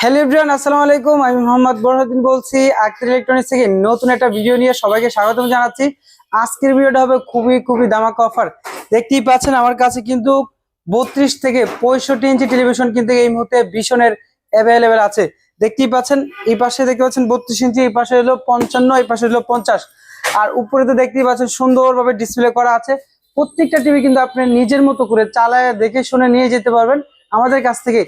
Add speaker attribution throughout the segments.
Speaker 1: Hello everyone, আসসালামু আলাইকুম। আমি মোহাম্মদ বরহাদ্দিন বলছি আক্তার ইলেকট্রনিক্স থেকে। নতুন একটা ভিডিও নিয়ে সবাইকে স্বাগতম জানাচ্ছি। আজকের ভিডিওটা হবে খুবই ধামাকা অফার। দেখতেই পাচ্ছেন আমার কাছে কিন্তু 32 থেকে 65 ইঞ্চি টেলিভিশন কিন্তু এই মুহূর্তে ভীষণের অ্যাভেলেবেল আছে। দেখতেই পাচ্ছেন এই পাশে দেখতে পাচ্ছেন 32 ইঞ্চি, এই পাশে হলো 55, এই পাশে হলো 50, আর উপরে তো দেখতেই পাচ্ছেন সুন্দরভাবে ডিসপ্লে করা আছে। প্রত্যেকটা টিভি কিন্তু আপনি নিজের মতো করে চালায় দেখে শুনে নিয়ে যেতে পারবেন আমাদের কাছ থেকে।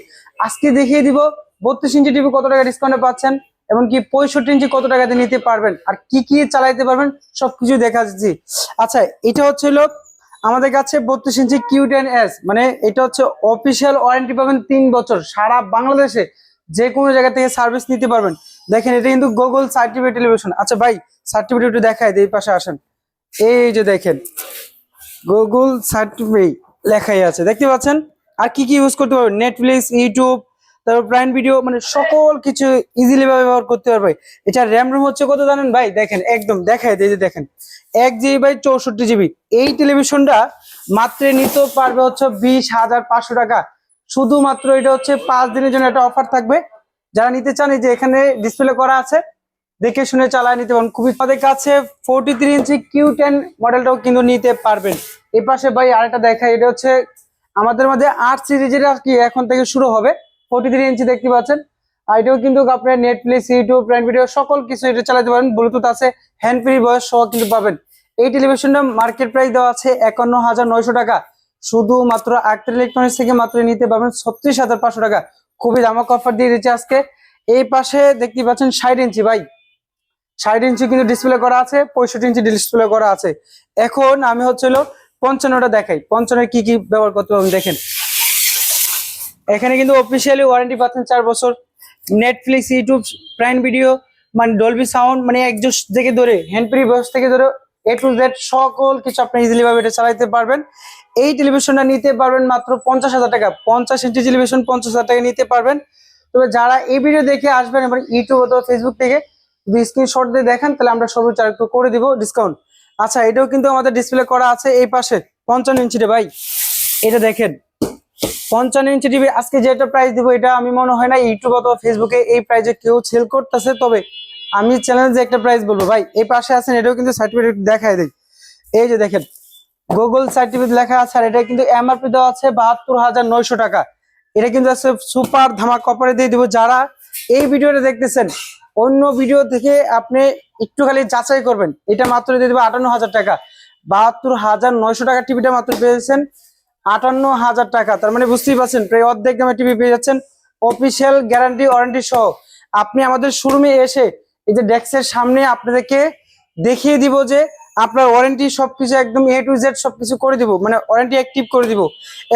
Speaker 1: আজকে দেখিয়ে দিব 32 ইঞ্চি টিভি কত টাকা ডিসকাউন্টে পাচ্ছেন, এমনকি 65 ইঞ্চি কত টাকাতে নিতে পারবেন, আর কি কি চালাইতে পারবেন সবকিছু দেখা যাচ্ছে। আচ্ছা, এটা হচ্ছে হলো আমাদের কাছে 32 ইঞ্চি Q10S, মানে এটা হচ্ছে অফিসিয়াল ওয়ারেন্টি পাবেন 3 বছর। সারা বাংলাদেশে যে কোনো জায়গা থেকে সার্ভিস নিতে পারবেন। দেখেন এটা কিন্তু গুগল সার্টিফাইড টেলিভিশন। আচ্ছা ভাই, সার্টিফিকেট একটু দেখাই দিই, এই পাশে আসেন। এই যে দেখেন গুগল সার্টিফাইড লেখাই আছে, দেখতে পাচ্ছেন। আর কি কি ইউজ করতে পারবেন, নেটফ্লিক্স, ইউটিউব, তারপর প্রাইম ভিডিও, মানে সকল কিছু ইজিলি ব্যবহার করতে পারবে। এটা র্যাম রুম হচ্ছে কত জানেন ভাই? দেখেন একদম দেখাই দিই, যে দেখেন 1 GB বাই 64 GB। এই টেলিভিশনটা মাত্র নিতে পারবে হচ্ছে 20,500 টাকা। শুধুমাত্র এটা হচ্ছে 5 দিনের জন্য একটা অফার থাকবে। যারা নিতে চান, এই যে এখানে ডিসপ্লে করা আছে, দেখে শুনে চালায় নিতে পারেন। খুবই তাদের কাছে 43 ইঞ্চি Q10 মডেলটাও কিন্তু নিতে পারবেন। এই পাশে ভাই আরেকটা দেখাই, এটা হচ্ছে আমাদের মধ্যে 8 সিরিজের আর কি এখন থেকে শুরু হবে। 43 ইঞ্চি দেখতে পাচ্ছেন। আর এটাও কিন্তু আপনার নেটফ্লিক্স, ইউটিউব, প্রাইম ভিডিও সকল কিছু এটা চালাতে পারেন। ব্লুটুথ আছে, হ্যান্ড ফ্রি বয়স সহ কিন্তু পাবেন। এই টেলিভিশনটা মার্কেট প্রাইস দেওয়া আছে 51,900 টাকা। শুধুমাত্র আক্তার ইলেকট্রনিক্স থেকে মাত্র নিতে পারবেন 36,500 টাকা। খুবই ধামাকা অফার দিয়ে দিচ্ছে আজকে। এই পাশে দেখতে পাচ্ছেন 60 ইঞ্চি ভাই, 60 ইঞ্চি কিন্তু ডিসপ্লে করা আছে, 65 ইঞ্চি ডিসপ্লে করা আছে। এখন আমি হচ্ছে 55টা দেখাই। 55 কি কি ব্যবহার করতে পারবেন দেখেন। এখানে কিন্তু অফিসিয়ালি ওয়ারেন্টি পাচ্ছেন 4 বছর। নেটফ্লিক্স, ইউটিউব, প্রাইম ভিডিও, মানে ডলবি সাউন্ড, মানে একজোস থেকে ধরে হ্যান্ড ফ্রি বয়স থেকে ধরে A to Z সকল কিছু আপনি ইজিলি ভাবে এটা চালাতে পারবেন। এই টেলিভিশনটা নিতে পারবেন মাত্র 50,000 টাকা। 50 ইঞ্চি টেলিভিশন 50,000 টাকা নিতে পারবেন। তবে যারা এই ভিডিও দেখে আসবেন এবার ইউটিউব অথবা ফেসবুক থেকে যদি স্ক্রিনশট দিয়ে দেখেন, তাহলে আমরা সর্বোচ্চ একটু করে দিব ডিসকাউন্ট। আচ্ছা, এটাও কিন্তু আমাদের ডিসপ্লে করা আছে। এই পাশে 55 ইঞ্চিতে ভাই, এটা দেখেন 55 ইঞ্চি টিভি। আজকে যেটা প্রাইস দিব, এটা আমি মনে হয় না ইউটিউব অথবা ফেসবুকে এই প্রাইসে কেউ সেল করতেছে। তবে আমি চ্যালেঞ্জে একটা প্রাইস বলবো ভাই। এই পাশে আছেন, এটাও কিন্তু সার্টিফিকেট দেখাই দেয়। এই যে দেখেন গুগল সার্টিফিকেট লেখা আছে, আর এটা কিন্তু এমআরপি দেওয়া আছে 72,900 টাকা। এটা কিন্তু আছে সুপার ধামাকা অফারে দিয়ে দিব। যারা এই ভিডিওটা দেখতেছেন, অন্য ভিডিও থেকে আপনি একটু খালি যাচাই করবেন, এটা মাত্র দিয়ে দেবো 58,000 টাকা। 72,900 টাকা টিভিটা মাত্র পেয়েছেন 58,000 টাকা। তার মানে বুঝতেই পারছেন প্রায় অর্ধেক দামে টিভি পেয়ে যাচ্ছেন, অফিসিয়াল গ্যারান্টি ওয়ারেন্টি সহ। আপনি আমাদের শোরুমে এসে এই যে ডেস্কের সামনে আপনাদেরকে দেখিয়ে দিব যে আপনার ওয়ারেন্টি সবকিছু একদম A to Z সবকিছু করে দিব, মানে ওয়ারেন্টি অ্যাক্টিভ করে দিব।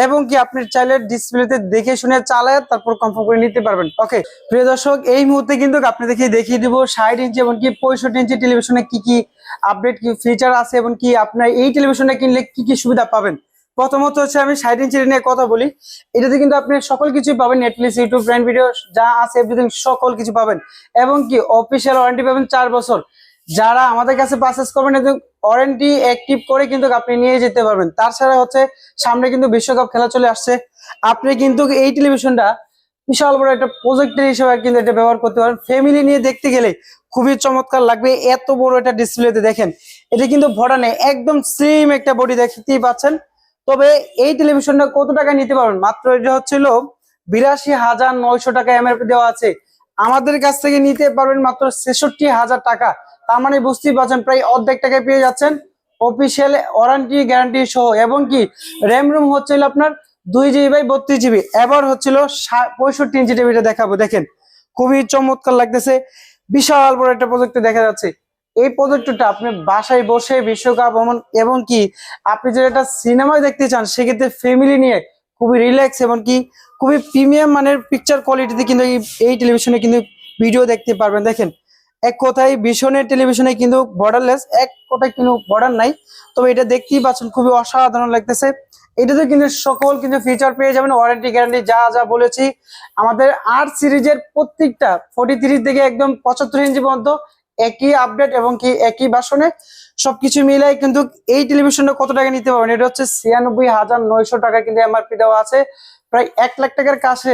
Speaker 1: এবং কি আপনি চাইলে ডিসপ্লেতে দেখে শুনে চালায় তারপর কনফার্ম করে নিতে পারবেন। ওকে প্রিয় দর্শক, এই মুহূর্তে কিন্তু আপনাদেরকে দেখিয়ে দিব 60 ইঞ্চি এবং কি 65 ইঞ্চি টেলিভিশনে কি কি আপডেট, কি ফিচার আছে এবং কি আপনার এই টেলিভিশনটা কিনলে কি কি সুবিধা পাবেন। প্রথমত হচ্ছে আমি 60 ইঞ্চি নিয়ে কথা বলি। এটাতে কিন্তু আপনি সকল কিছুই পাবেন, নেটফ্লিক্স, ইউটিউব, প্রাইম ভিডিও যা আছে এভরিথিং সকল কিছু পাবেন। এবং কি অফিসিয়াল ওয়ারেন্টি পাবেন 4 বছর। যারা আমাদের কাছে পারচেজ করবেন ওয়ারেন্টি অ্যাক্টিভ করে কিন্তু আপনি নিয়ে যেতে পারবেন। তাছাড়া হচ্ছে সামনে কিন্তু বিশ্বকাপ খেলা চলে আসছে, আপনি কিন্তু এই টেলিভিশনটা বিশাল বড় একটা প্রজেক্টর হিসেবে কিন্তু এটা ব্যবহার করতে পারেন। ফ্যামিলি নিয়ে দেখতে গেলে খুবই চমৎকার লাগবে। এত বড় একটা ডিসপ্লেতে দেখেন, এটা কিন্তু ভরা নেই, একদম স্লিম একটা বডি দেখতেই পাচ্ছেন। তবে এই টেলিভিশনটা কত টাকা নিতে পারবেন? মাত্র এটা হচ্ছিল 82,900 টাকা এমআরপি দেওয়া আছে। আমাদের কাছ থেকে নিতে পারবেন মাত্র 66,000 টাকা। তার মানে বুঝতেই পারছেন প্রায় অর্ধেক টাকায় পেয়ে যাচ্ছেন অফিসিয়াল ওয়ারেন্টি গ্যারান্টি সহ। এবং কি র্যাম রুম হচ্ছিল আপনার 2 GB বাই 32 GB। এবার হচ্ছিল 65 ইঞ্চি টিভিটা দেখাবো। দেখেন খুবই চমৎকার লাগতেছে, বিশাল বড় একটা প্রজেক্টর দেখা যাচ্ছে। এই প্রজেক্টরটা আপনি বাসায় বসে বিশ্বকাপ এবং কি আপনি যদি একটা সিনেমায় দেখতে চান, সেক্ষেত্রে ফ্যামিলি নিয়ে খুবই রিল্যাক্স এবং কি খুবই প্রিমিয়াম মানের পিকচার কোয়ালিটিতে কিন্তু এই টেলিভিশনে কিন্তু ভিডিও দেখতে পারবেন। দেখেন এক কথায় ভীষণের টেলিভিশনে কিন্তু বর্ডারলেস, এক কথায় কিন্তু বর্ডার নাই। তবে এটা দেখতেই পাচ্ছেন খুবই অসাধারণ লাগতেছে। এটাতে কিন্তু সকল কিন্তু ফিচার পেয়ে যাবেন, ওয়ারেন্টি গ্যারান্টি যা যা বলেছি। আমাদের 8 সিরিজের প্রত্যেকটা 43 থেকে একদম 75 ইঞ্চি পর্যন্ত একই আপডেট এবং কি একই ভার্সনে সবকিছু মিলাই কিন্তু এই টেলিভিশনটা কত টাকা নিতে পারবেন? এটা হচ্ছে 96,900 টাকা কিন্তু এমআরপি দেওয়া আছে। প্রায় 1 লাখ টাকার কাছে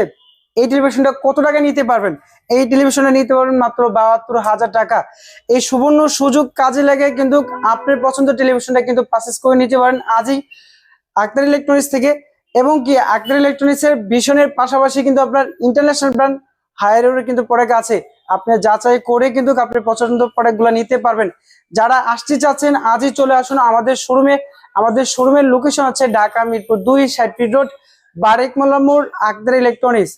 Speaker 1: এই টেলিভিশনটা কত টাকা নিতে পারবেন? এই টেলিভিশনটা নিতে পারবেন মাত্র 72,000 টাকা। এই সুবর্ণ সুযোগ কাজে লাগে কিন্তু আপনার পছন্দের টেলিভিশনটা কিন্তু পারচেজ করে নিতে পারেন আজই আক্তার ইলেকট্রনিক্স থেকে। এবং কি আক্তার ইলেকট্রনিক্স এর ভিশনের পাশাপাশি কিন্তু আপনার ইন্টারন্যাশনাল ব্র্যান্ড হায়ারেরও কিন্তু প্রোডাক্ট আছে, আপনি যাচাই করে কিন্তু আপনার পছন্দের প্রোডাক্টগুলো নিতে পারবেন। যারা আসতে চাচ্ছেন আজই চলে আসুন আমাদের শোরুমে। আমাদের শোরুমের লোকেশন হচ্ছে ঢাকা মিরপুর 2 60 ফিট রোড, বারেক মোল্লা মোড়, আক্তার ইলেকট্রনিক্স।